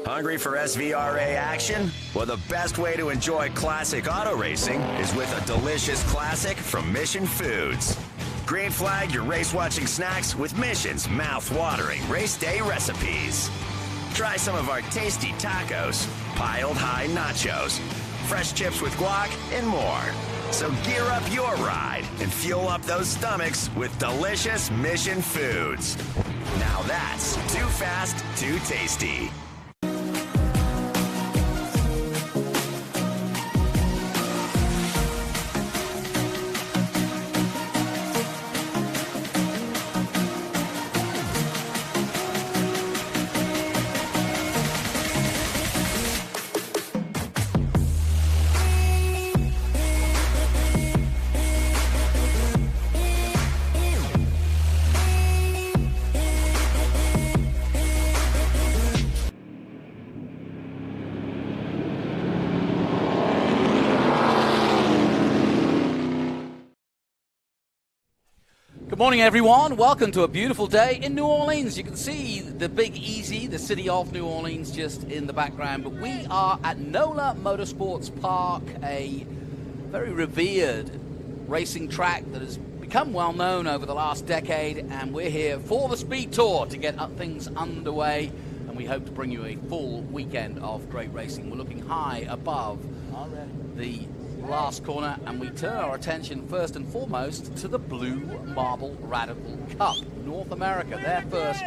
Hungry for SVRA action? Well, the best way to enjoy classic auto racing is with a delicious classic from Mission Foods. Green flag your race-watching snacks with Mission's mouth-watering race day recipes. Try some of our tasty tacos, piled high nachos, fresh chips with guac, and more. So gear up your ride and fuel up those stomachs with delicious Mission Foods. Now that's too fast, too tasty. Good morning, everyone. Welcome to a beautiful day in New Orleans. You can see the Big Easy, the city of New Orleans, just in the background. But we are at NOLA Motorsports Park, a very revered racing track that has become well known over the last decade. And we're here for the Speed Tour to get things underway. And we hope to bring you a full weekend of great racing. We're looking high above the last corner, and we turn our attention first and foremost to the Blue Marble Radical Cup, North America, their first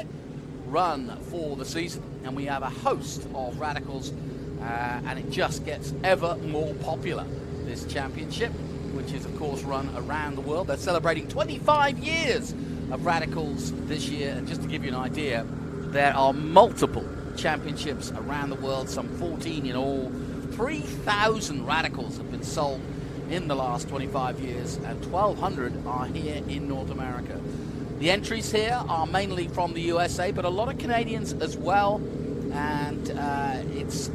run for the season. And we have a host of radicals, and it just gets ever more popular, this championship, which is of course run around the world. They're celebrating 25 years of radicals this year, and just to give you an idea, there are multiple championships around the world, some 14 in all. 3,000 radicals have been sold in the last 25 years, and 1,200 are here in North America. The entries here are mainly from the USA, but a lot of Canadians as well, and it's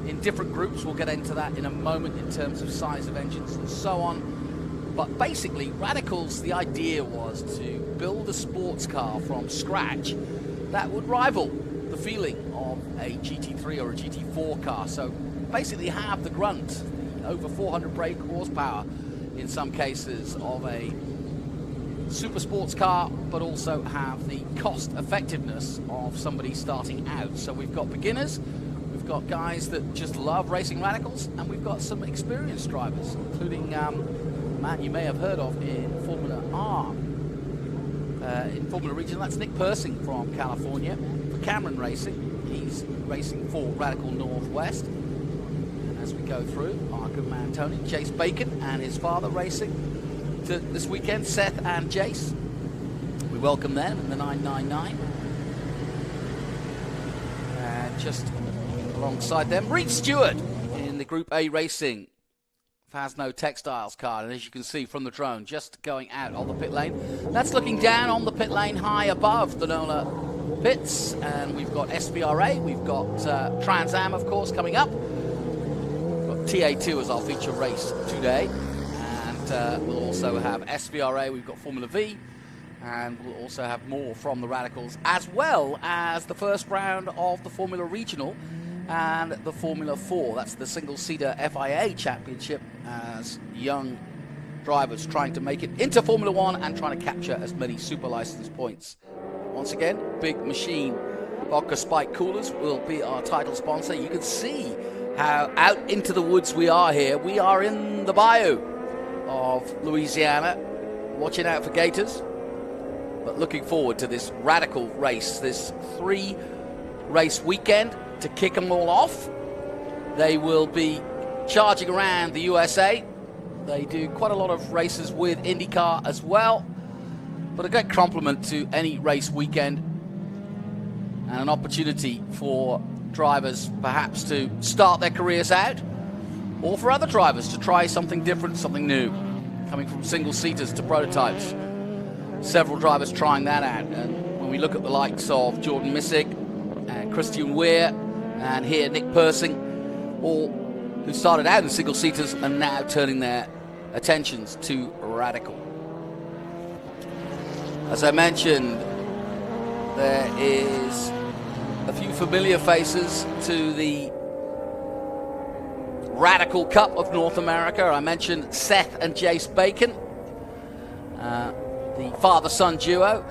in different groups. We'll get into that in a moment in terms of size of engines and so on. But basically, radicals, the idea was to build a sports car from scratch that would rival the feeling of a GT3 or a GT4 car. So basically have the grunt, over 400 brake horsepower in some cases of a super sports car, but also have the cost effectiveness of somebody starting out. So we've got beginners, we've got guys that just love racing radicals, and we've got some experienced drivers, including a man you may have heard of in Formula R, in Formula Regional. That's Nick Persing from California. For Cameron Racing, he's racing for Radical Northwest. As we go through, our good man Tony, Chase Bacon and his father racing to this weekend, Seth and Jace. We welcome them in the 999. And just alongside them, Reed Stewart in the Group A Racing Fasno Textiles car. And as you can see from the drone, just going out on the pit lane. That's looking down on the pit lane high above the NOLA pits. And we've got SVRA, we've got Trans Am, of course, coming up. TA2 as our feature race today, and we'll also have SVRA, we've got Formula V, and we'll also have more from the radicals, as well as the first round of the Formula Regional and the Formula 4. That's the single-seater FIA championship, as young drivers trying to make it into Formula 1 and trying to capture as many super license points. Once again, Big Machine Vodka Spike Coolers will be our title sponsor. You can see how out into the woods we are here. We are in the bayou of Louisiana, watching out for gators, but looking forward to this radical race, this 3-race weekend to kick them all off. They will be charging around the USA. They do quite a lot of races with IndyCar as well, but a great compliment to any race weekend and an opportunity for drivers perhaps to start their careers out, or for other drivers to try something different, something new, coming from single-seaters to prototypes. Several drivers trying that out, and when we look at the likes of Jordan Missick and Christian Weir, and here Nick Persing, all who started out in single-seaters and now turning their attentions to radical. As I mentioned, there is a few familiar faces to the Radical Cup of North America. I mentioned Seth and Jace Bacon, the father-son duo.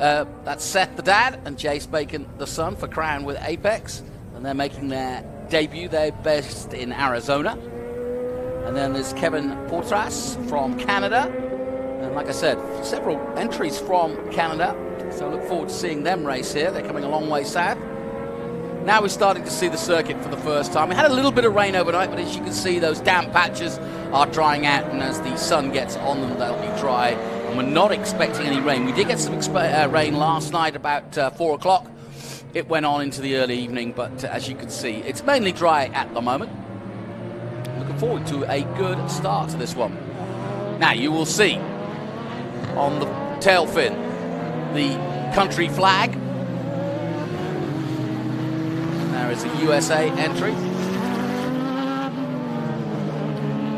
That's Seth the dad and Jace Bacon the son for Crown with Apex, and they're making their debut. They're based in Arizona. And then there's Kevin Portras from Canada, and like I said, several entries from Canada, so I look forward to seeing them race here. They're coming a long way south. Now we're starting to see the circuit for the first time. We had a little bit of rain overnight, but as you can see, those damp patches are drying out, and as the sun gets on them, they'll be dry. And we're not expecting any rain. We did get some rain last night about 4 o'clock. It went on into the early evening, but as you can see, it's mainly dry at the moment. Looking forward to a good start to this one. Now, you will see on the tail fin the country flag. There is a USA entry.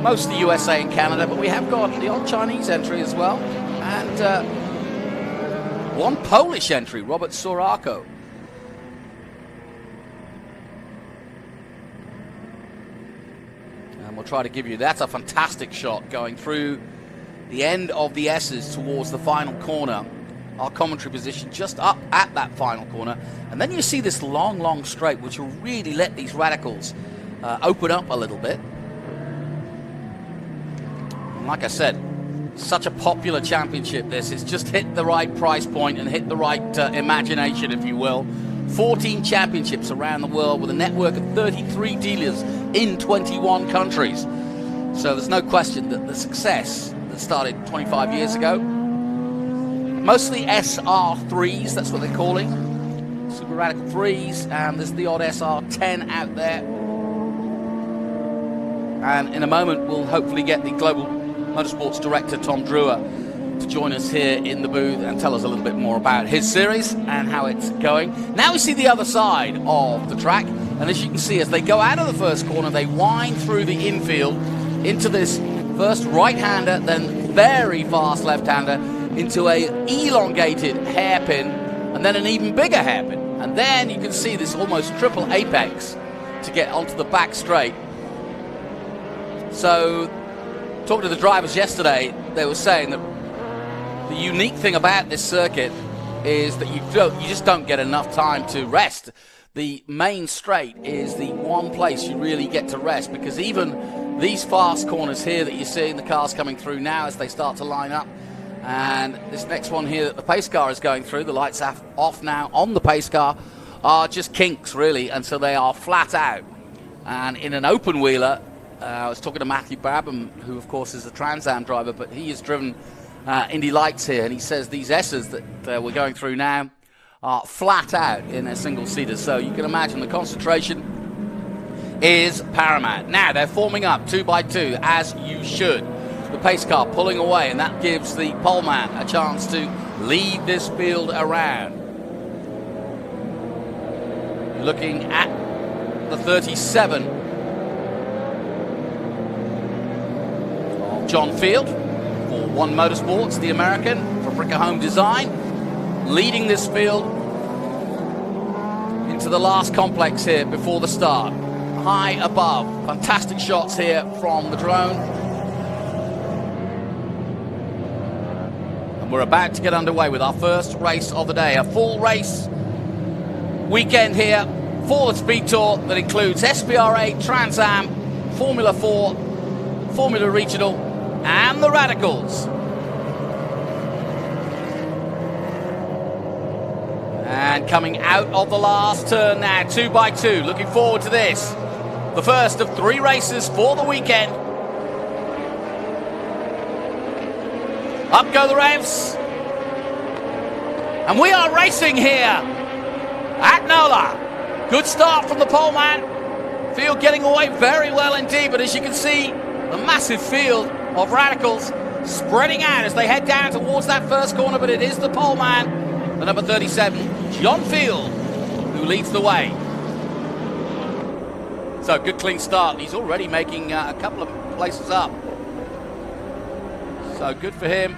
Most of the USA and Canada, but we have got the odd Chinese entry as well. And one Polish entry, Robert Sorako. And we'll try to give you, that's a fantastic shot going through the end of the S's towards the final corner. Our commentary position just up at that final corner, and then you see this long straight which will really let these radicals open up a little bit. And like I said, such a popular championship this. It's just hit the right price point and hit the right imagination, if you will. 14 championships around the world with a network of 33 dealers in 21 countries. So there's no question that the success that started 25 years ago, mostly SR3s, that's what they're calling. Super Radical 3s, and there's the odd SR10 out there. And in a moment, we'll hopefully get the Global Motorsports Director, Tom Drewer, to join us here in the booth and tell us a little bit more about his series and how it's going. Now we see the other side of the track, and as you can see, as they go out of the first corner, they wind through the infield into this first right-hander, then very fast left-hander, into a elongated hairpin, and then an even bigger hairpin. And then you can see this almost triple apex to get onto the back straight. So, talking to the drivers yesterday, they were saying that the unique thing about this circuit is that you just don't get enough time to rest. The main straight is the one place you really get to rest, because even these fast corners here that you're seeing the cars coming through now as they start to line up, and this next one here that the pace car is going through, the lights off now on the pace car, are just kinks, really, and so they are flat out. And in an open wheeler, I was talking to Matthew Brabham, who of course is a Trans Am driver, but he has driven Indy Lights here, and he says these S's that we're going through now are flat out in a single-seater. So you can imagine the concentration is paramount. Now they're forming up 2 by 2, as you should. The pace car pulling away, and that gives the poleman a chance to lead this field around. Looking at the 37 of John Field for One Motorsports, the American, for Bricker Home Design, leading this field into the last complex here before the start. High above, fantastic shots here from the drone. And we're about to get underway with our first race of the day. A full race weekend here for the Speed Tour that includes SPRA, Trans Am, Formula 4, Formula Regional, and the Radicals. And coming out of the last turn now, 2 by 2. Looking forward to this. The first of 3 races for the weekend. Up go the revs. And we are racing here at NOLA. Good start from the poleman. Field getting away very well indeed, but as you can see, the massive field of Radicals spreading out as they head down towards that first corner, but it is the poleman, the number 37, John Field, who leads the way. So good clean start. He's already making a couple of places up. So good for him.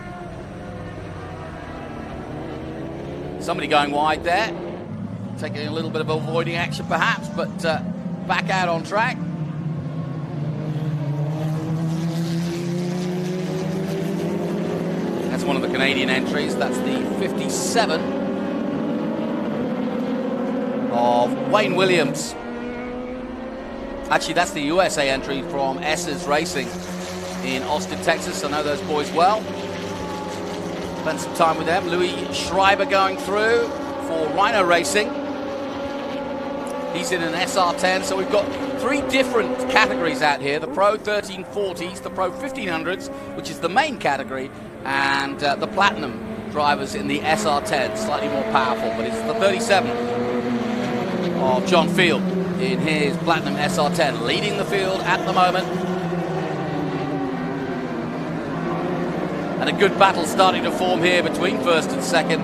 Somebody going wide there. taking a little bit of avoiding action perhaps, but back out on track. That's one of the Canadian entries. That's the 57 of Wayne Williams. Actually, that's the USA entry from S's Racing in Austin, Texas. I know those boys well. Spent some time with them. Louis Schreiber going through for Rhino Racing. He's in an SR10, so we've got three different categories out here. The Pro 1340s, the Pro 1500s, which is the main category, and the Platinum drivers in the SR10, slightly more powerful, but it's the 37 of John Field in his Platinum SR10, leading the field at the moment. And a good battle starting to form here between first and second.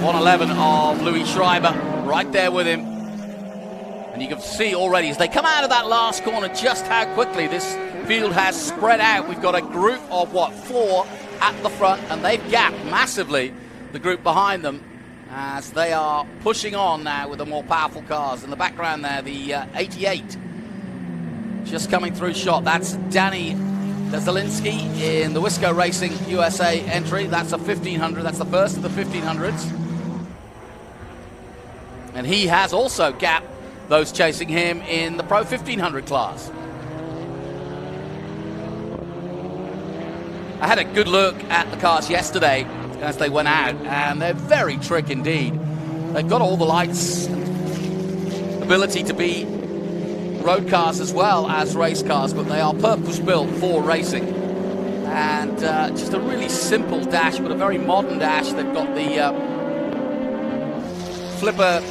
111 of Louis Schreiber right there with him. And you can see already as they come out of that last corner just how quickly this field has spread out. We've got a group of, 4 at the front, and they've gapped massively the group behind them as they are pushing on now with the more powerful cars. In the background there, the 88 just coming through shot. That's Danny Zielinski in the Wisco Racing USA entry. That's a 1500. That's the first of the 1500s. And he has also gapped those chasing him in the Pro 1500 class. I had a good look at the cars yesterday as they went out, and they're very trick indeed. They've got all the lights, ability to be road cars as well as race cars, but they are purpose-built for racing. And just a really simple dash, but a very modern dash. They've got the flipper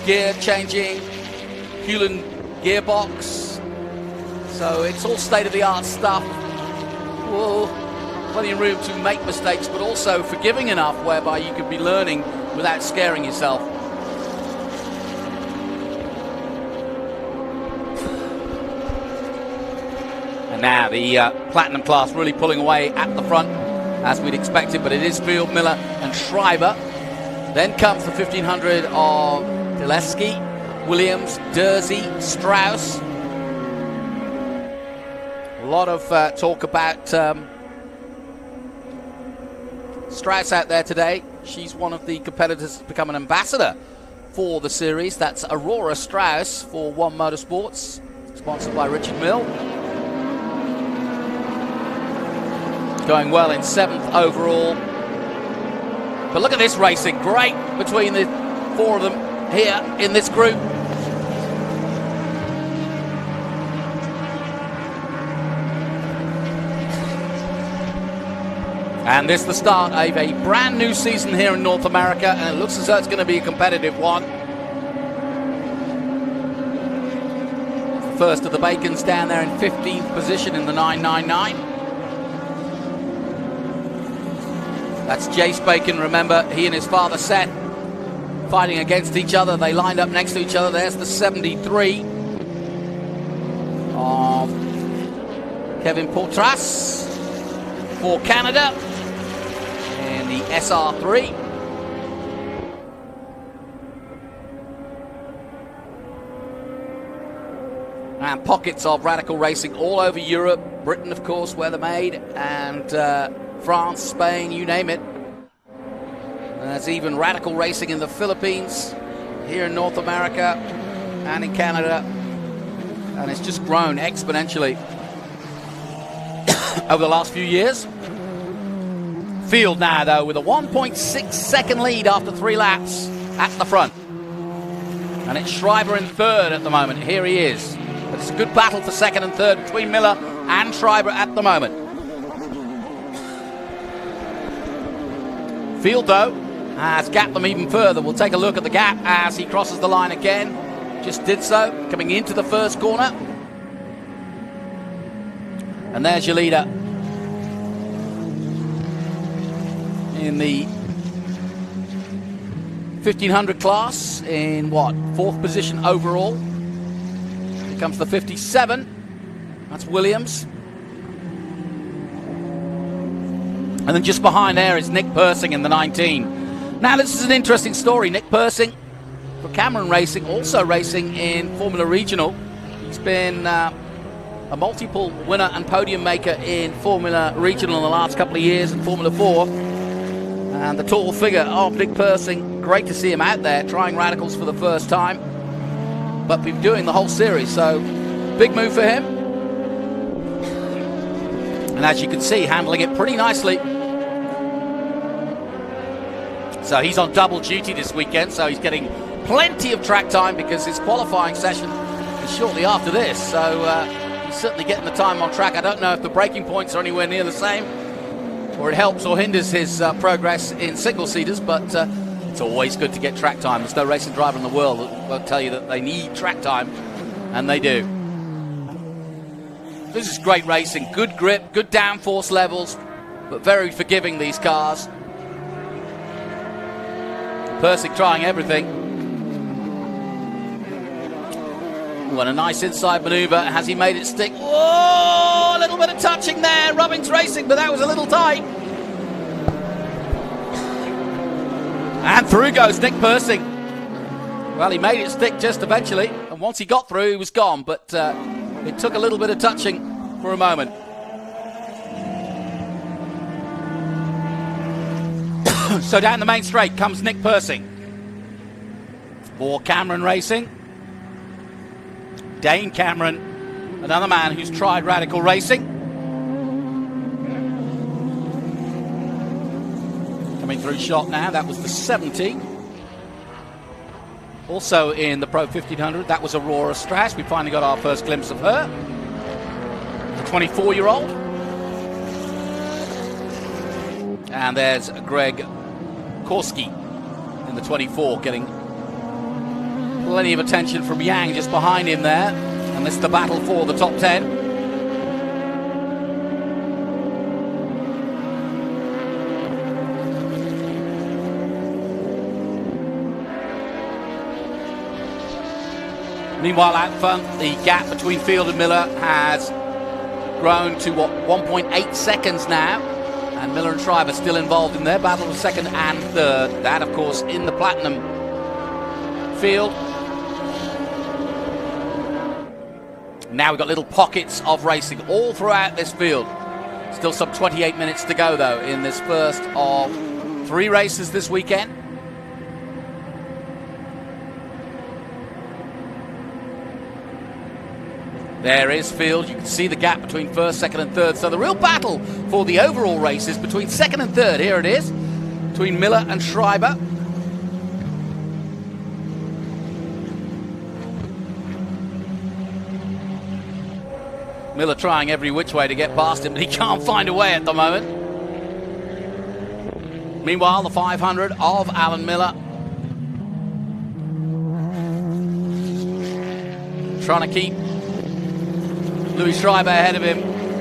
gear changing, Hewland gearbox. So it's all state-of-the-art stuff. Whoa. Plenty of room to make mistakes, but also forgiving enough whereby you could be learning without scaring yourself. And now the Platinum class really pulling away at the front, as we'd expected, but it is Field, Miller and Schreiber. Then comes the 1500 of Deleski, Williams, Dersey, Strauss. A lot of talk about Strauss out there today. She's one of the competitors to become an ambassador for the series. That's Aurora Strauss for One Motorsports, sponsored by Richard Mill. Going well in 7th overall. But look at this racing. Great between the 4 of them here in this group. And this is the start of a brand new season here in North America, and it looks as though it's going to be a competitive one. First of the Bacons down there in 15th position in the 999. That's Jace Bacon, remember, he and his father Seth fighting against each other. They lined up next to each other. There's the 73 of Kevin Portras for Canada. And the SR3. And pockets of radical racing all over Europe. Britain, of course, where they're made. And France, Spain, you name it. There's even radical racing in the Philippines, here in North America, and in Canada. And it's just grown exponentially over the last few years. Field now, though, with a 1.6 second lead after 3 laps at the front. And it's Schreiber in 3rd at the moment. Here he is. But it's a good battle for 2nd and 3rd between Miller and Schreiber at the moment. Field, though, has gapped them even further. We'll take a look at the gap as he crosses the line again. Just did so, coming into the first corner. And there's your leader in the 1500 class in 4th position overall. Here comes the 57. That's Williams. And then just behind there is Nick Persing in the 19. Now, this is an interesting story. Nick Persing for Cameron Racing, also racing in Formula Regional. He's been a multiple winner and podium maker in Formula Regional in the last couple of years in Formula 4. And the tall figure of Nick Persing, great to see him out there trying radicals for the first time. But been doing the whole series, so big move for him. And as you can see, handling it pretty nicely. So he's on double duty this weekend, so he's getting plenty of track time because his qualifying session is shortly after this. So he's certainly getting the time on track. I don't know if the braking points are anywhere near the same, or it helps or hinders his progress in single-seaters, but it's always good to get track time. There's no racing driver in the world that won't tell you that they need track time, and they do. This is great racing, good grip, good downforce levels, but very forgiving, these cars. Persing trying everything. Ooh, and a nice inside maneuver. Has he made it stick? Whoa, a little bit of touching there. Rubbings Racing, but that was a little tight. And through goes Nick Persing. Well, he made it stick just eventually, and once he got through, he was gone, but it took a little bit of touching for a moment. So down the main straight comes Nick Persing for Cameron Racing. Dane Cameron, another man who's tried radical racing. Coming through shot now, that was the 70. Also in the Pro 1500, that was Aurora Strash. We finally got our first glimpse of her. The 24-year-old. And there's Greg Korski in the 24, getting plenty of attention from Yang just behind him there. And this is the battle for the top 10. Meanwhile, out front, the gap between Field and Miller has grown to, 1.8 seconds now. And Miller and Schreiber still involved in their battle for second and third. That, of course, in the platinum field. Now we've got little pockets of racing all throughout this field. Still some 28 minutes to go, though, in this first of 3 races this weekend. There is Field. You can see the gap between first, second and third. So the real battle for the overall race is between second and third. Here it is, between Miller and Schreiber. Miller trying every which way to get past him, but he can't find a way at the moment. Meanwhile, the 500 of Alan Miller. Trying to keep Louis Schreiber ahead of him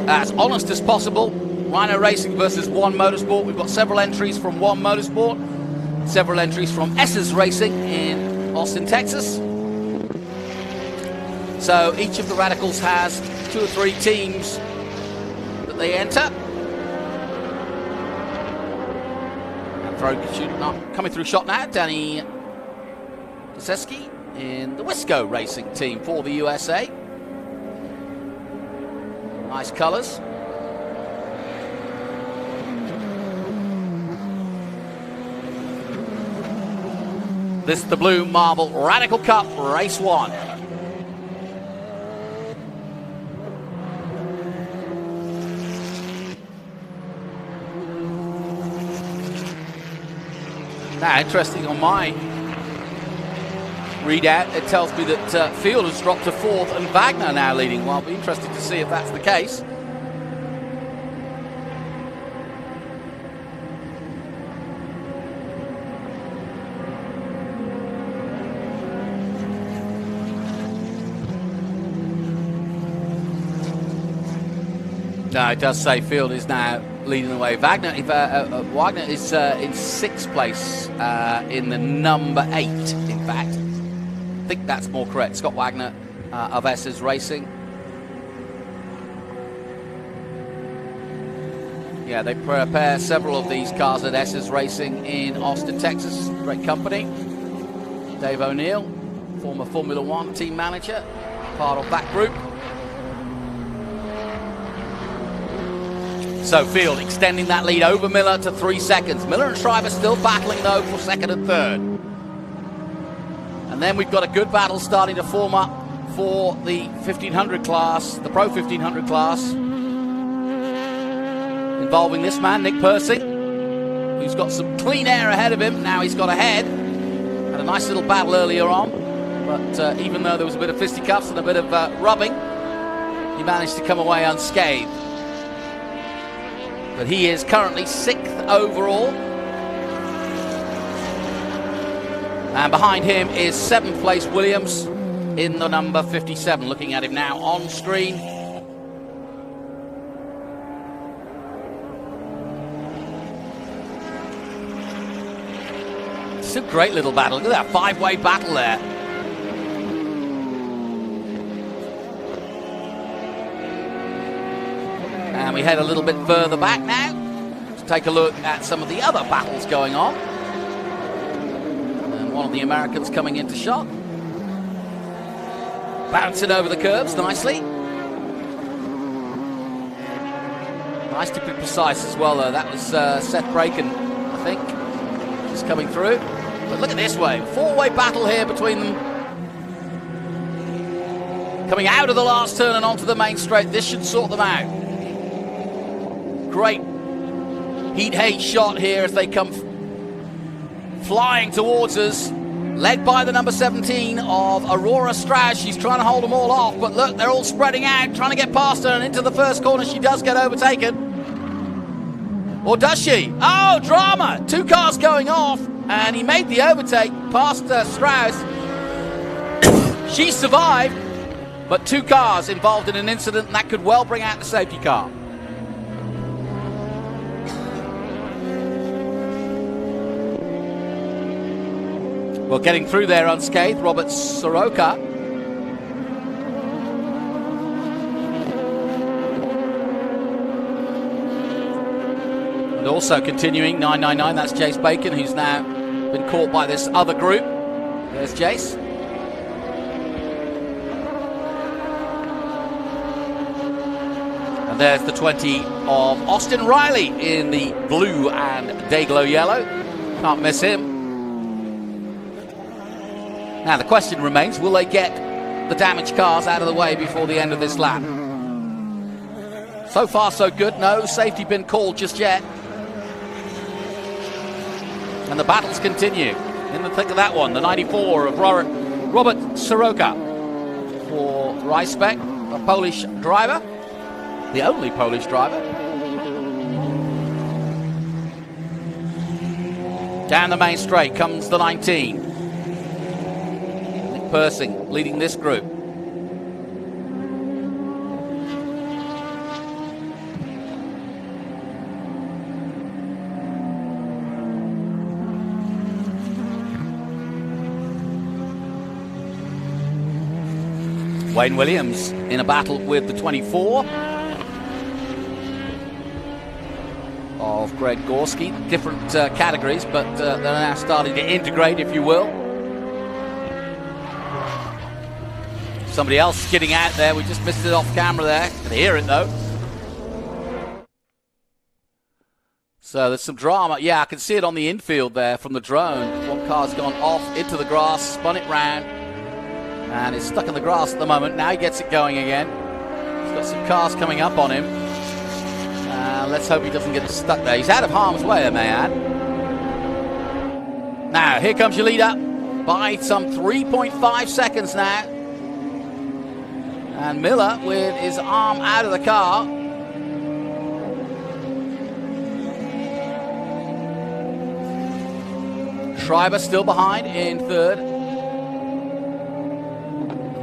as honest as possible. Rhino Racing versus One Motorsport. We've got several entries from One Motorsport, several entries from S's Racing in Austin, Texas. So each of the radicals has 2 or 3 teams that they enter. And coming through shot now, Danny Koseski in the Wisco Racing team for the USA. Nice colours. This is the Blue Marble Radical Cup Race 1. Now, interesting on my readout, it tells me that Field has dropped to 4th and Wagner now leading. Well, I'll be interested to see if that's the case. No, it does say Field is now leading the way. Wagner is in 6th place in the number 8, in fact. I think that's more correct. Scott Wagner of S's Racing. Yeah, they prepare several of these cars at S's Racing in Austin, Texas. Great company. Dave O'Neill, former Formula One team manager, part of that group. So Field extending that lead over Miller to 3 seconds. Miller and Schreiber still battling though for second and third. And then we've got a good battle starting to form up for the 1500 class, the Pro 1500 class, involving this man, Nick Persing, who's got some clean air ahead of him. Now he's got ahead. Had a nice little battle earlier on, but even though there was a bit of fisticuffs and a bit of rubbing, he managed to come away unscathed. But he is currently 6th overall. And behind him is 7th place Williams in the number 57. Looking at him now on screen. It's a great little battle. Look at that 5-way battle there. And we head a little bit further back now to take a look at some of the other battles going on. And one of the Americans coming into shot. Bouncing over the curbs nicely. Nice to be precise as well though. That was Seth Braken, I think, just coming through. But look at this way. 4-way battle here between them. Coming out of the last turn and onto the main straight. This should sort them out. Great heat-hate shot here as they come flying towards us. Led by the number 17 of Aurora Strauss. She's trying to hold them all off, but look, they're all spreading out, trying to get past her, and into the first corner she does get overtaken. Or does she? Oh, drama! 2 cars going off, and he made the overtake past Strauss. She survived, but 2 cars involved in an incident, and that could well bring out the safety car. Well, getting through there unscathed, Robert Soroka. And also continuing, 999, that's Jace Bacon, who's now been caught by this other group. There's Jace. And there's the 20 of Austin Riley in the blue and Dayglow yellow. Can't miss him. Now the question remains, will they get the damaged cars out of the way before the end of this lap? So far so good, no safety been called just yet. And the battles continue. In the thick of that one, the 94 of Robert Soroka for Ryspek, a Polish driver, the only Polish driver. Down the main straight comes the 19. Persing leading this group. Wayne Williams in a battle with the 24 of Greg Gorski. Different categories, but they're now starting to integrate, if you will. Somebody else skidding out there. We just missed it off camera there. Can hear it though. So there's some drama. Yeah, I can see it on the infield there from the drone. One car's gone off into the grass, spun it round, and it's stuck in the grass at the moment. Now he gets it going again. He's got some cars coming up on him. Let's hope he doesn't get stuck there. He's out of harm's way, I may add. Now, here comes your leader by some 3.5 seconds now. And Miller with his arm out of the car. Schreiber still behind in third.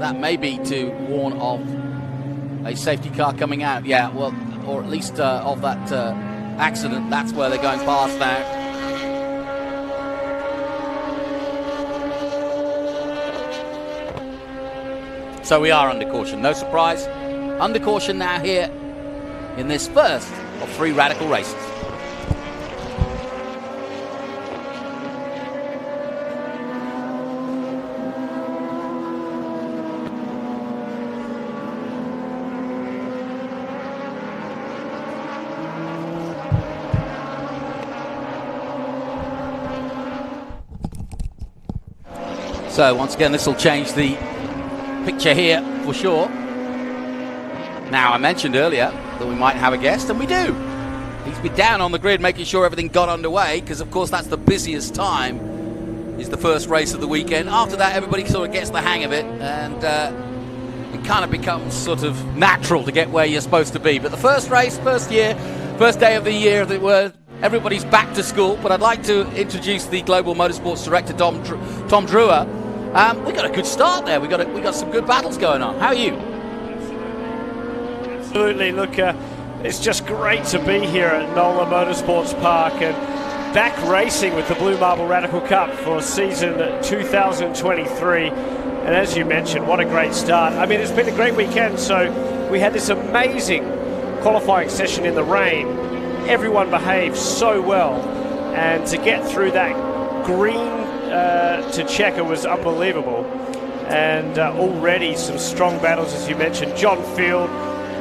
That may be to warn of a safety car coming out. Yeah, well, or at least of that accident. That's where they're going past now. So we are under caution, no surprise. Under caution now here in this first of 3 Radical races. So once again, this will change the picture here for sure. Now, I mentioned earlier that we might have a guest, and we do. He's been down on the grid making sure everything got underway, because of course that's the busiest time, is the first race of the weekend. After that, everybody sort of gets the hang of it, and it kind of becomes sort of natural to get where you're supposed to be. But the first race, first day of the year, as it were, everybody's back to school. But I'd like to introduce the Global Motorsports Director, Tom Drewer. We got a good start there. We got some good battles going on. How are you? Absolutely. Look, it's just great to be here at NOLA Motorsports Park and back racing with the Blue Marble Radical Cup for season 2023. And as you mentioned, what a great start. I mean, it's been a great weekend. So we had this amazing qualifying session in the rain. Everyone behaved so well, and to get through that green to checker was unbelievable. And already some strong battles, as you mentioned. John Field,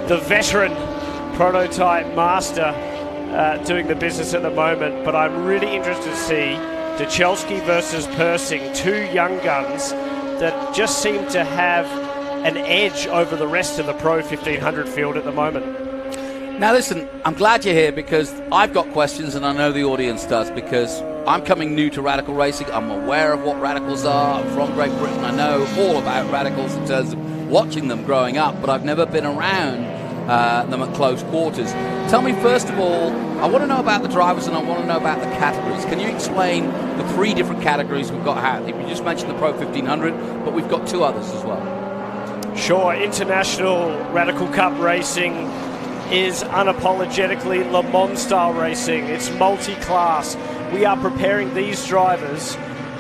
the veteran prototype master, doing the business at the moment. But I'm really interested to see Duchelski versus Persing, 2 young guns that just seem to have an edge over the rest of the Pro 1500 field at the moment. Now listen, I'm glad you're here, because I've got questions, and I know the audience does, because I'm coming new to radical racing. I'm aware of what radicals are. I'm from Great Britain. I know all about radicals in terms of watching them growing up, but I've never been around them at close quarters. Tell me, first of all, I want to know about the drivers, and I want to know about the categories. Can you explain the 3 different categories we've got out? You just mentioned the Pro 1500, but we've got 2 others as well. Sure. International Radical Cup racing is unapologetically Le Mans style racing. It's multi-class. We are preparing these drivers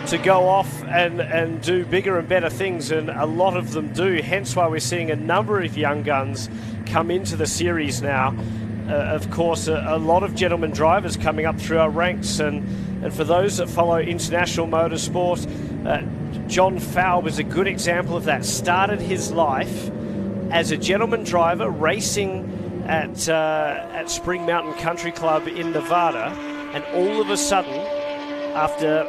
to go off and do bigger and better things, and a lot of them do, hence why we're seeing a number of young guns come into the series now. Of course, a lot of gentlemen drivers coming up through our ranks, and for those that follow international motorsport, John Faub is a good example of that. Started his life as a gentleman driver racing at Spring Mountain Country Club in Nevada, and all of a sudden, after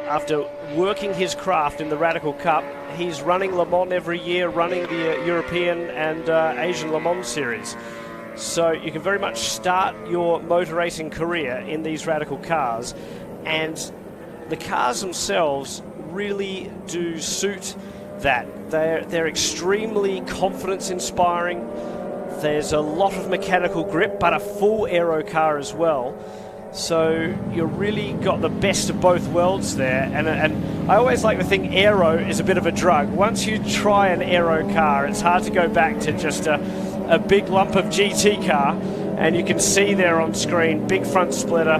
working his craft in the Radical Cup, he's running Le Mans every year, running the European and Asian Le Mans series. So you can very much start your motor racing career in these Radical cars, and the cars themselves really do suit that. They're extremely confidence-inspiring. There's a lot of mechanical grip, but a full aero car as well. So you've really got the best of both worlds there. And I always like to think aero is a bit of a drug. Once you try an aero car, it's hard to go back to just a big lump of GT car. And you can see there on screen, big front splitter,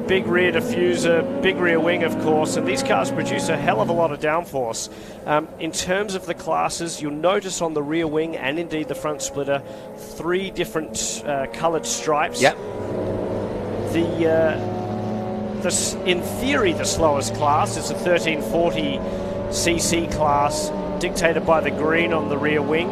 big rear diffuser, big rear wing, of course, and these cars produce a hell of a lot of downforce. In terms of the classes, you'll notice on the rear wing and indeed the front splitter, 3 different coloured stripes. Yep. In theory, the slowest class is a 1340cc class, dictated by the green on the rear wing.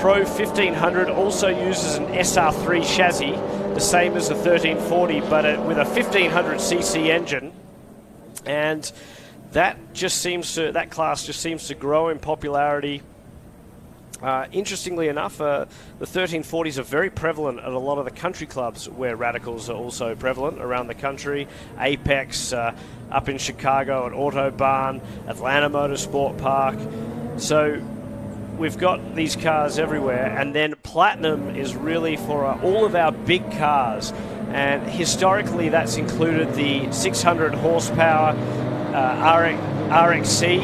Pro 1500 also uses an SR3 chassis, the same as the 1340, but with a 1500cc engine, and that class just seems to grow in popularity. Interestingly enough, the 1340s are very prevalent at a lot of the country clubs where radicals are also prevalent around the country. Apex, up in Chicago at Autobahn, Atlanta Motorsport Park. So we've got these cars everywhere, and then Platinum is really for all of our big cars, and historically that's included the 600 horsepower RXC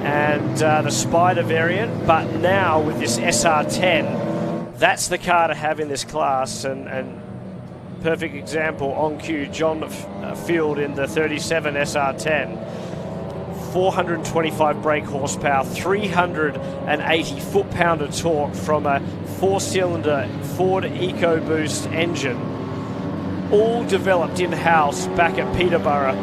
and the Spider variant, but now with this SR10, that's the car to have in this class. And perfect example on cue, John Field in the 37 SR10. 425 brake horsepower, 380 foot-pound of torque from a 4-cylinder Ford EcoBoost engine. all developed in-house back at Peterborough.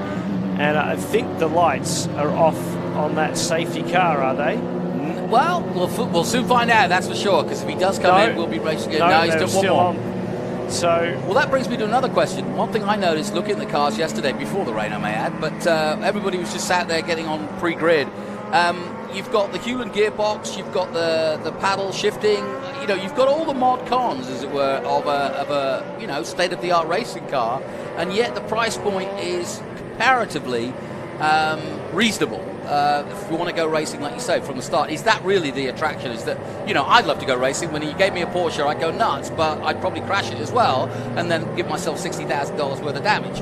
And I think the lights are off on that safety car, are they? Well, we'll soon find out, that's for sure, because if he does come in, we'll be racing it. No, he's still one more. on. So, well, that brings me to another question. One thing I noticed looking at the cars yesterday, before the rain I may add, but everybody was just sat there getting on pre-grid. You've got the Hewland gearbox, you've got the paddle shifting, you've got all the mod cons, as it were, of a state-of-the-art racing car, and yet the price point is comparatively reasonable. If you want to go racing, like you say, from the start, is that really the attraction? Is that, I'd love to go racing. When you gave me a Porsche, I'd go nuts, but I'd probably crash it as well, and then give myself $60,000 worth of damage.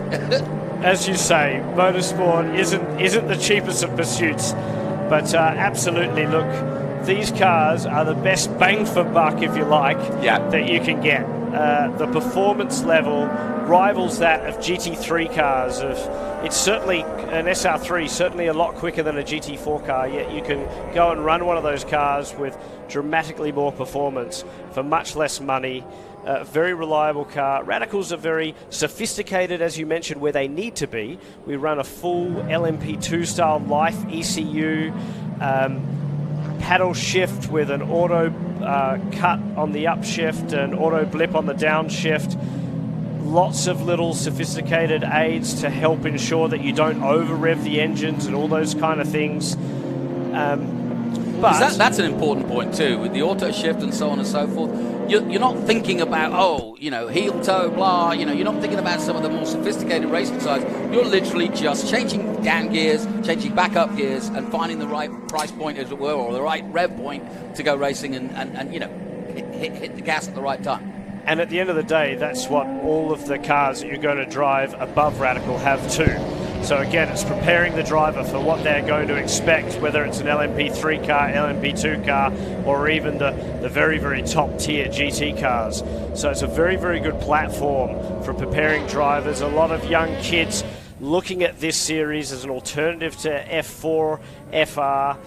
As you say, motorsport isn't the cheapest of pursuits, but absolutely, look, these cars are the best bang for buck, if you like, that you can get. The performance level rivals that of GT3 cars. It's certainly an SR3, certainly a lot quicker than a GT4 car, yet you can go and run one of those cars with dramatically more performance for much less money. Very reliable car. Radicals are very sophisticated, as you mentioned, where they need to be. We run a full LMP2 style life ECU, paddle shift with an auto cut on the upshift and auto blip on the downshift. Lots of little sophisticated aids to help ensure that you don't over rev the engines and all those kind of things. But that's an important point too, with the auto shift and so on and so forth. You're not thinking about, heel toe, blah, you're not thinking about some of the more sophisticated racing sides. You're literally just changing down gears, changing back up gears, and finding the right price point, as it were, or the right rev point to go racing and hit the gas at the right time. And at the end of the day, that's what all of the cars that you're going to drive above Radical have too. So again, it's preparing the driver for what they're going to expect, whether it's an LMP3 car, LMP2 car, or even the very, very top tier GT cars. So it's a very, very good platform for preparing drivers. A lot of young kids looking at this series as an alternative to F4, FR,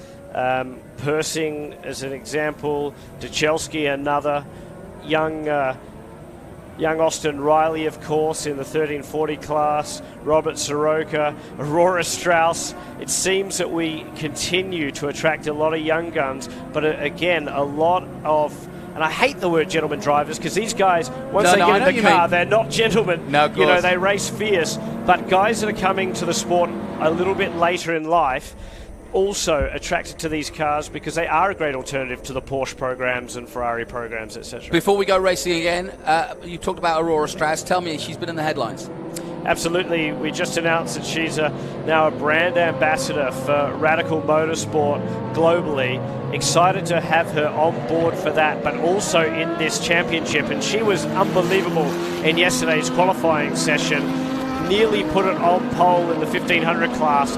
Persing as an example, Duchelski another, young Austin Riley, of course, in the 1340 class, Robert Soroka, Aurora Strauss. It seems that we continue to attract a lot of young guns, but again, a lot of, and I hate the word gentleman drivers, because these guys, once they get in the car, they're not gentlemen. No, of course. They race fierce, but guys that are coming to the sport a little bit later in life also attracted to these cars because they are a great alternative to the Porsche programs and Ferrari programs, etc. Before we go racing again, you talked about Aurora Strauss. Tell me, she's been in the headlines. Absolutely. We just announced that she's now a brand ambassador for Radical Motorsport globally. Excited to have her on board for that, but also in this championship. And she was unbelievable in yesterday's qualifying session. Nearly put it on pole in the 1500 class.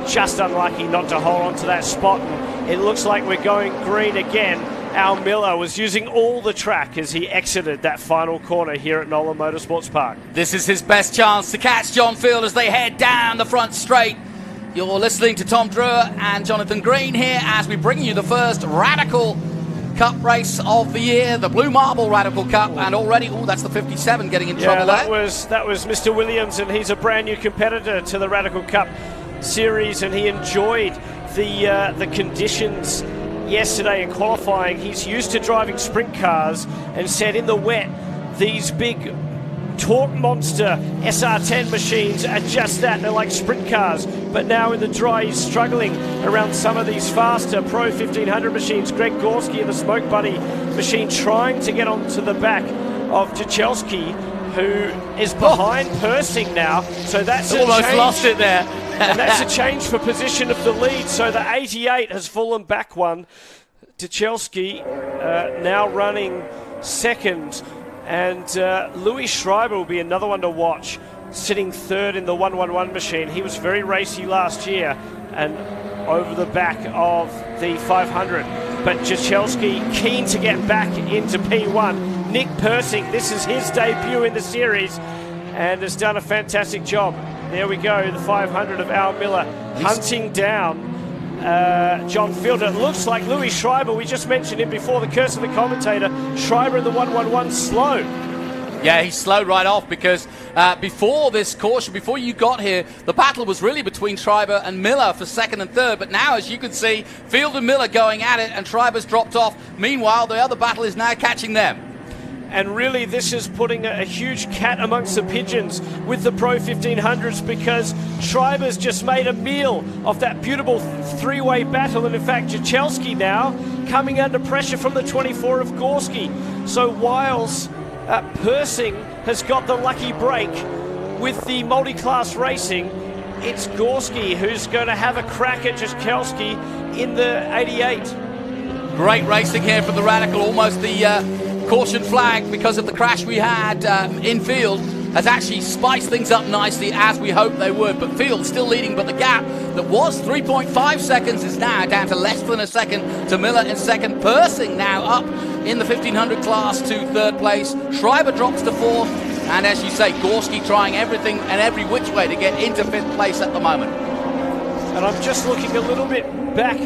Just unlucky not to hold on to that spot. And it looks like we're going green again. Al Miller was using all the track as he exited that final corner here at NOLA Motorsports Park. This is his best chance to catch John Field as they head down the front straight. You're listening to Tom Drewer and Jonathan Green here as we bring you the first Radical Cup race of the year, the Blue Marble Radical Cup, and already, that's the 57 getting in trouble that there. That was Mr. Williams, and he's a brand new competitor to the Radical Cup series, and he enjoyed the conditions yesterday in qualifying. He's used to driving sprint cars and said in the wet, these big torque monster SR10 machines are just that. They're like sprint cars. But now in the dry, he's struggling around some of these faster Pro 1500 machines. Greg Gorski in the Smoke Buddy machine trying to get onto the back of Duchelski, who is behind Persing now. So that's almost change. Lost it there. And that's a change for position of the lead. So the 88 has fallen back one. Duchelski now running second. And Louis Schreiber will be another one to watch, sitting third in the 111 machine. He was very racy last year and over the back of the 500. But Duchelski keen to get back into P1. Nick Persing, this is his debut in the series and has done a fantastic job. There we go, the 500 of Al Miller hunting down John Field. It looks like Louis Schreiber, we just mentioned him before, the curse of the commentator. Schreiber in the 111 slow. Yeah, he slowed right off because before this caution, before you got here, the battle was really between Schreiber and Miller for second and third. But now, as you can see, Field and Miller going at it, and Schreiber's dropped off. Meanwhile, the other battle is now catching them. And really, this is putting a huge cat amongst the pigeons with the Pro 1500s, because Schreiber's just made a meal of that beautiful three-way battle. And in fact, Jachelski now coming under pressure from the 24 of Gorski. So whilst Persing has got the lucky break with the multi-class racing, it's Gorski who's going to have a crack at Jachelski in the 88. Great racing here from the Radical. Almost the caution flag because of the crash we had in Field has actually spiced things up nicely, as we hoped they would. But Field still leading, but the gap that was 3.5 seconds is now down to less than a second to Miller in second. Persing now up in the 1500 class to third place. Schreiber drops to fourth, and as you say, Gorski trying everything and every which way to get into fifth place at the moment. And I'm just looking a little bit back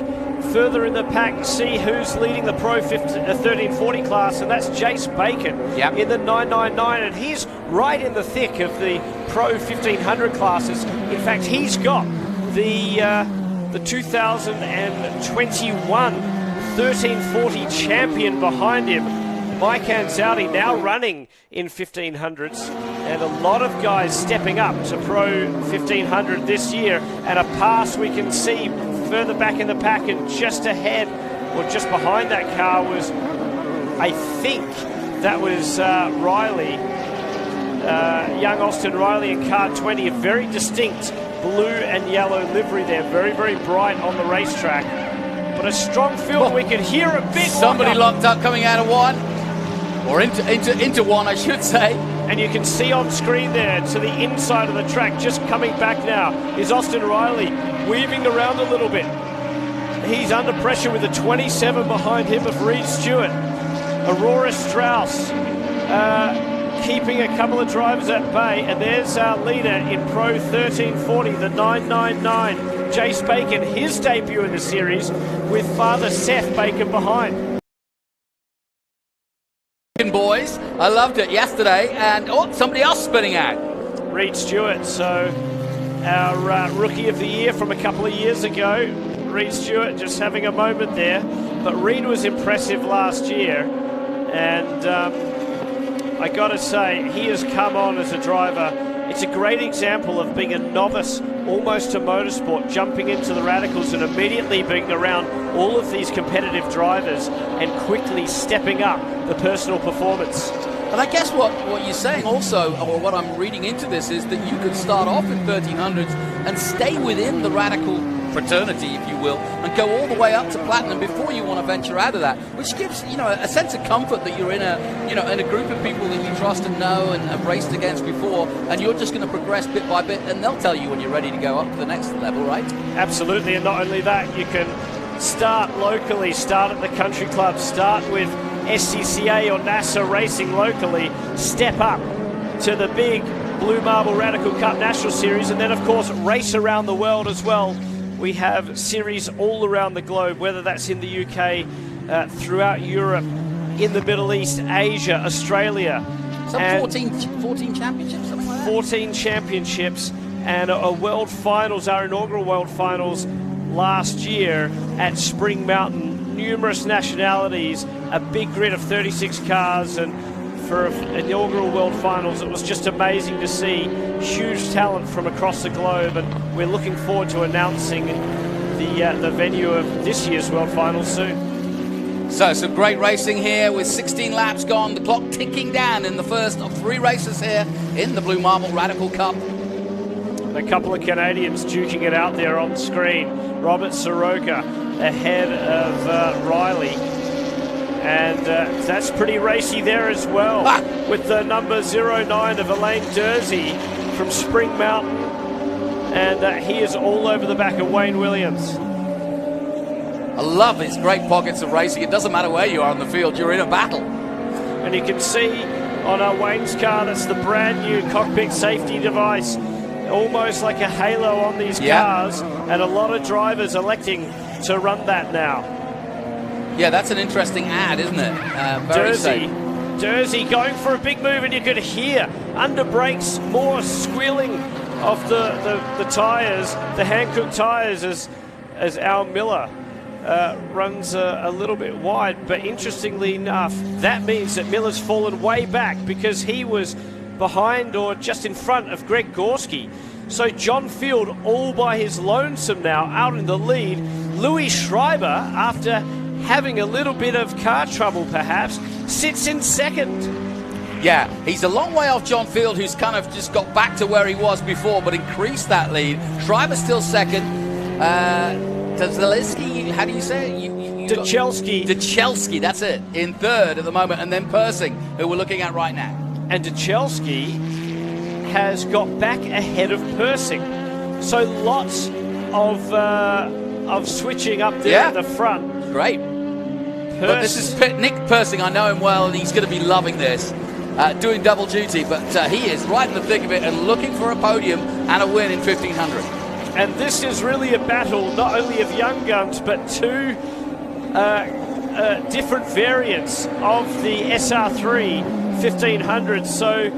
further in the pack, see who's leading the Pro 1340 class, and that's Jace Bacon in the 999, and he's right in the thick of the Pro 1500 classes. In fact, he's got the 2021 1340 champion behind him, Mike Anzaldi, now running in 1500s, and a lot of guys stepping up to Pro 1500 this year, and a pass we can see further back in the pack, and just ahead, or just behind that car was, I think that was Riley, young Austin Riley in car 20, a very distinct blue and yellow livery there, very, very bright on the racetrack. But a strong field, we can hear a bit. Somebody locked up coming out of one, or into one, I should say. And you can see on screen there to the inside of the track, just coming back now, is Austin Riley, weaving around a little bit. He's under pressure with a 27 behind him of Reed Stewart. Aurora Strauss keeping a couple of drivers at bay, and there's our leader in Pro 1340, the 999, Jace Bacon, his debut in the series, with father Seth Bacon behind. Boys, I loved it yesterday, and somebody else spinning out. Reed Stewart, so our rookie of the year from a couple of years ago. Reed Stewart just having a moment there, but Reed was impressive last year, and I gotta say, he has come on as a driver. It's a great example of being a novice almost to motorsport, jumping into the Radicals and immediately being around all of these competitive drivers and quickly stepping up the personal performance. And I guess what you're saying also, or what I'm reading into this, is that you could start off in 1300s and stay within the Radical fraternity, if you will, and go all the way up to platinum before you want to venture out of that, which gives a sense of comfort that you're in a group of people that you trust and know and have raced against before, and you're just going to progress bit by bit, and they'll tell you when you're ready to go up to the next level, right? Absolutely, and not only that, you can start locally, start at the country club, start with SCCA or NASA racing locally, step up to the big Blue Marble Radical Cup National Series, and then of course race around the world as well. We have series all around the globe, whether that's in the UK, throughout Europe, in the Middle East, Asia, Australia. Some 14 championships, something like that? 14 championships, and a World Finals, our inaugural World Finals last year at Spring Mountain. Numerous nationalities, a big grid of 36 cars, and for inaugural World Finals, it was just amazing to see huge talent from across the globe, and we're looking forward to announcing the venue of this year's World Finals soon. So some great racing here with 16 laps gone, the clock ticking down in the first of 3 races here in the Blue Marble Radical Cup. A couple of Canadians duking it out there on screen. Robert Soroka ahead of Riley. And that's pretty racy there as well, with the number 09 of Elaine Dursey from Spring Mountain. And he is all over the back of Wayne Williams. I love his great pockets of racing. It doesn't matter where you are on the field, you're in a battle. And you can see on Wayne's car, that's the brand new cockpit safety device, almost like a halo on these cars, and a lot of drivers electing to run that now. Yeah, that's an interesting ad, isn't it? Very safe. Dursey going for a big move, and you could hear under brakes more squealing of the tyres, the Hankook tyres, as Al Miller runs a little bit wide. But interestingly enough, that means that Miller's fallen way back because he was behind or just in front of Greg Gorski. So John Field all by his lonesome now out in the lead. Louis Schreiber, after having a little bit of car trouble perhaps, sits in second. Yeah, he's a long way off John Field, who's kind of just got back to where he was before, but increased that lead. Schreiber's still second. Zaleski, how do you say it? Dechelski, that's it, in third at the moment, and then Persing, who we're looking at right now. And Dechelski has got back ahead of Persing. So lots of switching up there at the front. Great. But this is Nick Persing. I know him well, and he's going to be loving this. Doing double duty, but he is right in the thick of it and looking for a podium and a win in 1500. And this is really a battle not only of young guns, but two different variants of the SR3 1500. So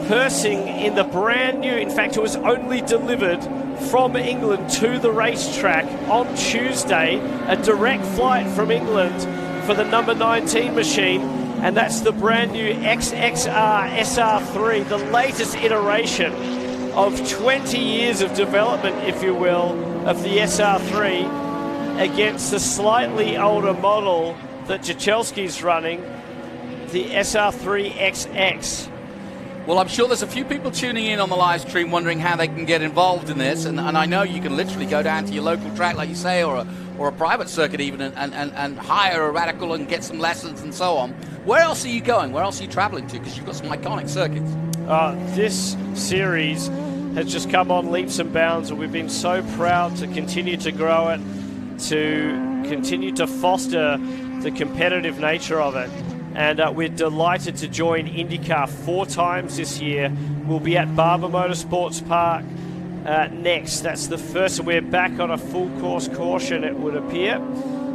Persing in the brand new, in fact it was only delivered from England to the racetrack on Tuesday, a direct flight from England for the number 19 machine. And that's the brand new XXR SR3, the latest iteration of 20 years of development, if you will, of the SR3 against the slightly older model that Jachelski's running, the SR3XX. Well, I'm sure there's a few people tuning in on the live stream wondering how they can get involved in this, and I know you can literally go down to your local track, like you say, or a private circuit even, and hire a Radical and get some lessons and so on. Where else are you going? Where else are you traveling to? Because you've got some iconic circuits. This series has just come on leaps and bounds, and we've been so proud to continue to grow it, to continue to foster the competitive nature of it. And we're delighted to join IndyCar 4 times this year. We'll be at Barber Motorsports Park next. That's the first, and we're back on a full course caution, it would appear.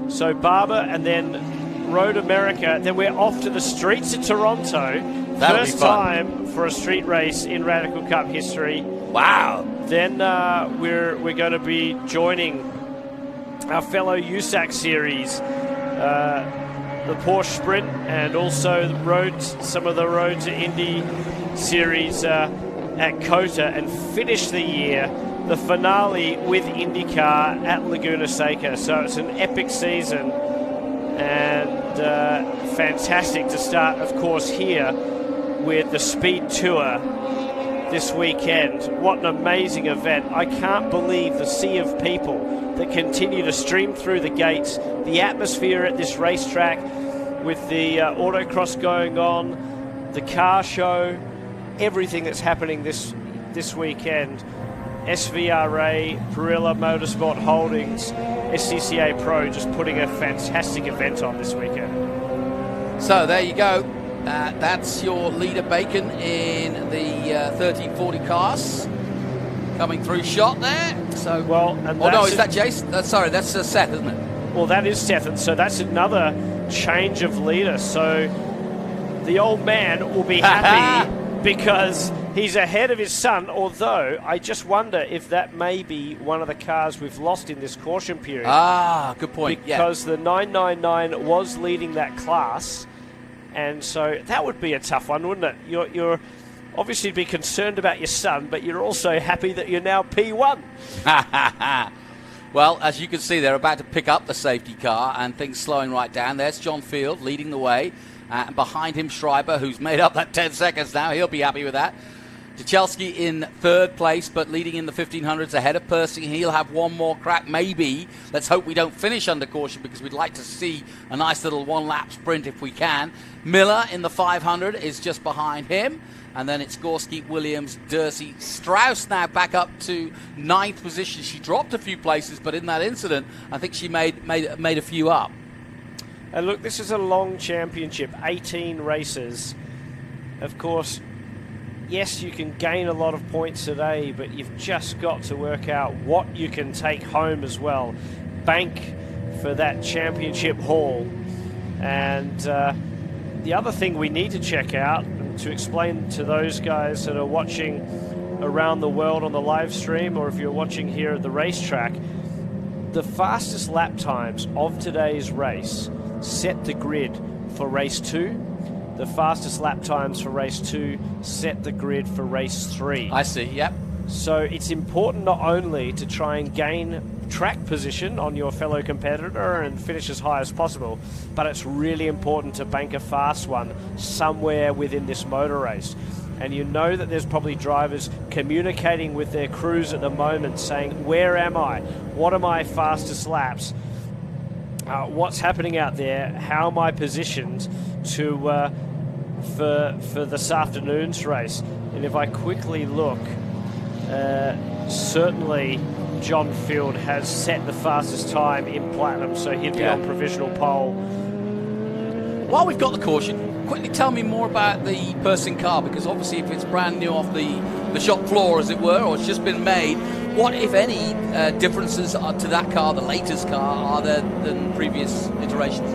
So Barber, and then Road America. Then we're off to the streets of Toronto. First time for a street race in Radical Cup history. Wow. Then we're going to be joining our fellow USAC series, the Porsche Sprint, and also the roads, some of the Road to Indy series at COTA, and finish the year, the finale with IndyCar at Laguna Seca. So it's an epic season, and fantastic to start, of course, here with the Speed Tour this weekend. What an amazing event. I can't believe the sea of people that continue to stream through the gates, the atmosphere at this racetrack with the autocross going on, the car show, everything that's happening this weekend. SVRA, Perilla Motorsport Holdings, SCCA Pro just putting a fantastic event on this weekend. So there you go. That's your leader Bacon in the 1340 cars coming through shot there. So well, and no, is that Jace? Sorry, that's Seth, isn't it? Well, that is Seth, and so that's another change of leader. So the old man will be happy because he's ahead of his son. Although I just wonder if that may be one of the cars we've lost in this caution period. Good point. Because the 999 was leading that class. And so that would be a tough one, wouldn't it? You're obviously be concerned about your son, but you're also happy that you're now P1. Well, as you can see, they're about to pick up the safety car and things slowing right down. There's John Field leading the way. And behind him, Schreiber, who's made up that 10 seconds now. He'll be happy with that. Jachelski in third place, but leading in the 1500s ahead of Persing. He'll have one more crack, maybe. Let's hope we don't finish under caution because we'd like to see a nice little one-lap sprint if we can. Miller in the 500 is just behind him. And then it's Gorski, Williams, Dursey. Strauss now back up to 9th position. She dropped a few places, but in that incident, I think she made a few up. And look, this is a long championship, 18 races. Of course, yes, you can gain a lot of points today, but you've just got to work out what you can take home as well. Bank for that championship haul. And the other thing we need to check out, to explain to those guys that are watching around the world on the live stream, or if you're watching here at the racetrack, the fastest lap times of today's race set the grid for race 2. The fastest lap times for race 2 set the grid for race 3. I see, yep. So it's important not only to try and gain track position on your fellow competitor and finish as high as possible, but it's really important to bank a fast one somewhere within this motor race. And you know that there's probably drivers communicating with their crews at the moment saying, where am I? What are my fastest laps? What's happening out there? How am I positioned to for this afternoon's race? And if I quickly look, certainly John Field has set the fastest time in Platinum, so he'd be on provisional pole. While we've got the caution, quickly tell me more about the Persing car, because obviously if it's brand new off the shop floor, as it were, or it's just been made, what, if any, differences to that car, the latest car, are there than previous iterations?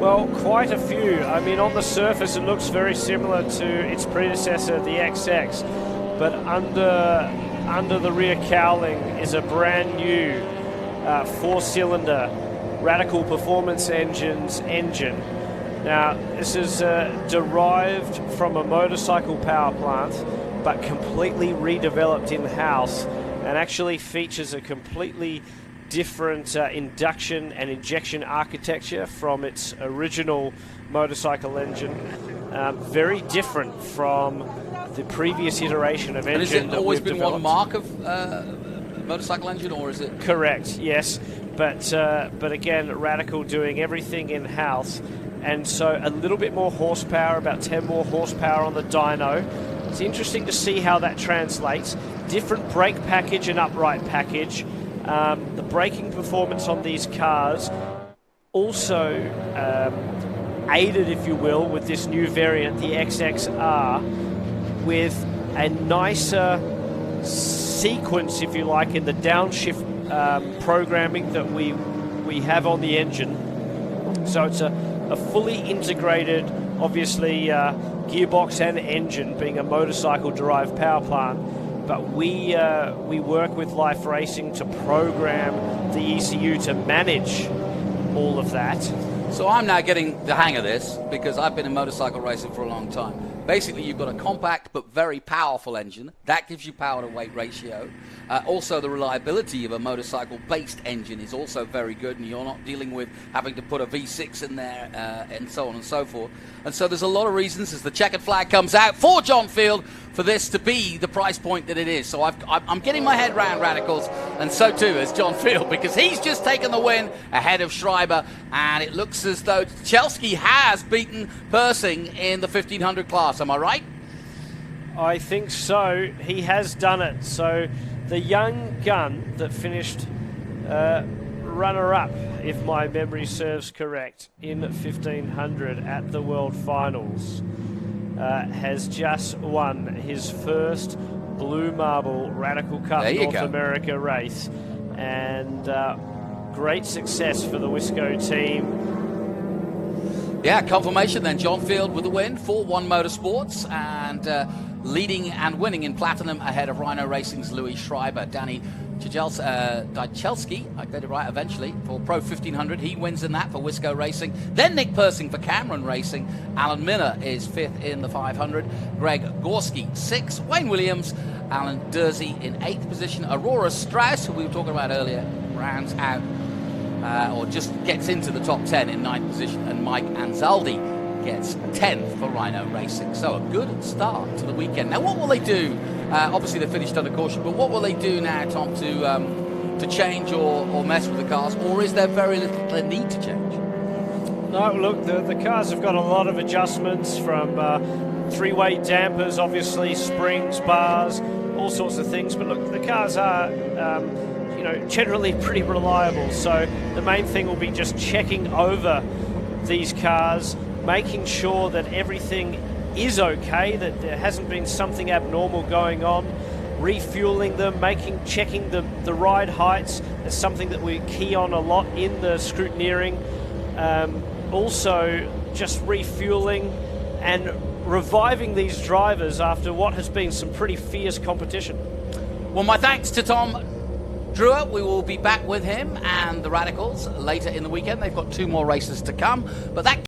Well, quite a few. I mean, on the surface it looks very similar to its predecessor, the XX, but under the rear cowling is a brand new 4-cylinder Radical Performance Engines engine. Now, this is derived from a motorcycle power plant, but completely redeveloped in-house, and actually features a completely different induction and injection architecture from its original motorcycle engine. Very different from the previous iteration of engine. And has it always been one mark of motorcycle engine, or is it? Correct, yes. But again, Radical doing everything in-house, and so a little bit more horsepower, about 10 more horsepower on the dyno. It's interesting to see how that translates. Different brake package and upright package. The braking performance on these cars also aided, if you will, with this new variant, the XXR, with a nicer sequence, if you like, in the downshift programming that we have on the engine. So it's a fully integrated, obviously, gearbox and engine, being a motorcycle-derived power plant. But we work with Life Racing to program the ECU to manage all of that. So I'm now getting the hang of this, because I've been in motorcycle racing for a long time. Basically, you've got a compact but very powerful engine. That gives you power to weight ratio. Also, the reliability of a motorcycle-based engine is also very good, and you're not dealing with having to put a V6 in there and so on and so forth. And so there's a lot of reasons, as the checkered flag comes out for John Field, for this to be the price point that it is. So I'm getting my head round Radicals, and so too is John Field, because he's just taken the win ahead of Schreiber, and it looks as though Chelsky has beaten Persing in the 1500 class. Am I right? I think so. He has done it. So the young gun that finished runner-up, if my memory serves correct, in 1500 at the World Finals, has just won his first Blue Marble Radical Cup North America race. And great success for the Wisco team. Yeah, confirmation then. John Field with the win for One Motorsports, and leading and winning in Platinum ahead of Rhino Racing's Louis Schreiber. Danny Dichelski, I got it right eventually, for Pro 1500. He wins in that for Wisco Racing. Then Nick Persing for Cameron Racing. Alan Miller is 5th in the 500. Greg Gorski, 6th. Wayne Williams, Alan Dursey in 8th position. Aurora Strauss, who we were talking about earlier, rounds out, or just gets into the top 10 in 9th position. And Mike Anzaldi gets 10th for Rhino Racing. So a good start to the weekend. Now, what will they do? Obviously, they finished under caution, but what will they do now, Tom, to change or mess with the cars, or is there very little need to change? No, look, the cars have got a lot of adjustments, from three-way dampers, obviously, springs, bars, all sorts of things. But look, the cars are, generally pretty reliable. So the main thing will be just checking over these cars, making sure that everything is okay, that there hasn't been something abnormal going on, refueling them, checking the ride heights. That's something that we key on a lot in the scrutineering. Also just refueling and reviving these drivers after what has been some pretty fierce competition. Well, my thanks to Tom Drewer. We will be back with him and the Radicals later in the weekend. They've got 2 more races to come, but that